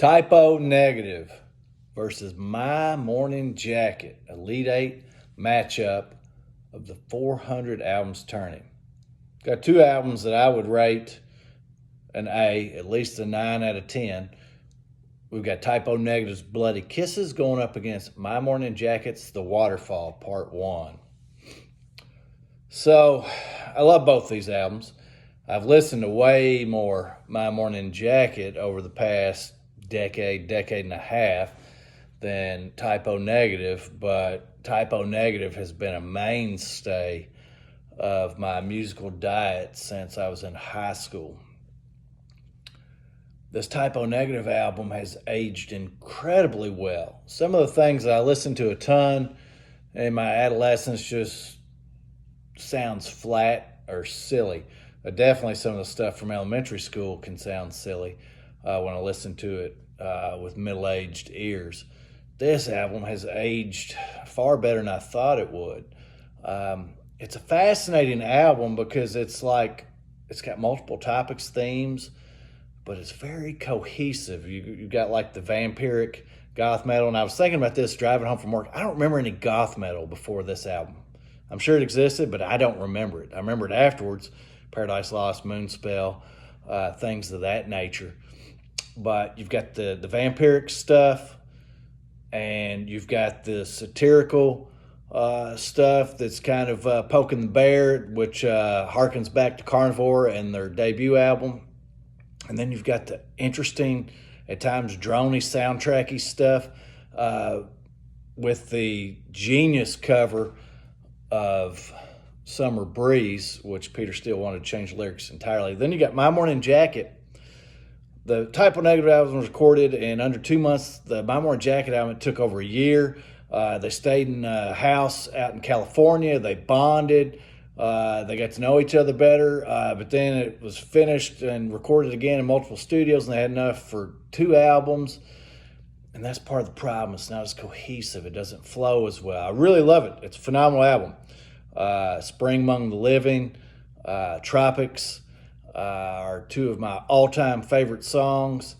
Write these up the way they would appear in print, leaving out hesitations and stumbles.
Typo Negative versus My Morning Jacket, Elite Eight matchup of the 400 albums turning. Got two albums that I would rate an A, at least a 9 out of 10. We've got Typo Negative's Bloody Kisses going up against My Morning Jacket's The Waterfall, Part 1. So, I love both these albums. I've listened to way more My Morning Jacket over the past decade and a half than Typo Negative, but Typo Negative has been a mainstay of my musical diet since I was in high school. This Typo Negative album has aged incredibly well. Some of the things that I listened to a ton in my adolescence just sounds flat or silly. Definitely some of the stuff from elementary school can sound silly when I listen to it with middle-aged ears. This album has aged far better than I thought it would. It's a fascinating album because it's got multiple topics, themes, but it's very cohesive. You got like the vampiric goth metal, and I was thinking about this driving home from work. I don't remember any goth metal before this album. I'm sure it existed, but I don't remember it. I remember it afterwards, Paradise Lost, Moonspell, things of that nature. But you've got the vampiric stuff, and you've got the satirical stuff that's kind of poking the bear, which harkens back to Carnivore and their debut album. And then you've got the interesting, at times droney, soundtracky stuff with the genius cover of Summer Breeze, which Peter Steele wanted to change the lyrics entirely. Then you got My Morning Jacket. The Typo Negative album was recorded in under 2 months. The My Morning Jacket album took over a year. They stayed in a house out in California. They bonded. They got to know each other better, but then it was finished and recorded again in multiple studios, and they had enough for 2 albums. And that's part of the problem. It's not as cohesive. It doesn't flow as well. I really love it. It's a phenomenal album. Spring Among the Living, Tropics are 2 of my all-time favorite songs.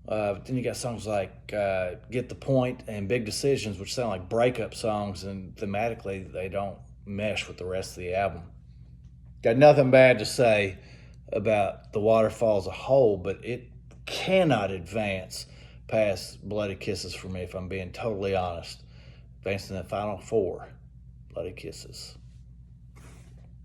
But then you got songs like Get the Point and Big Decisions, which sound like breakup songs, and thematically they don't mesh with the rest of the album. Got nothing bad to say about The Waterfall as a whole, but it cannot advance past Bloody Kisses for me, if I'm being totally honest. Advancing the final 4, Bloody Kisses.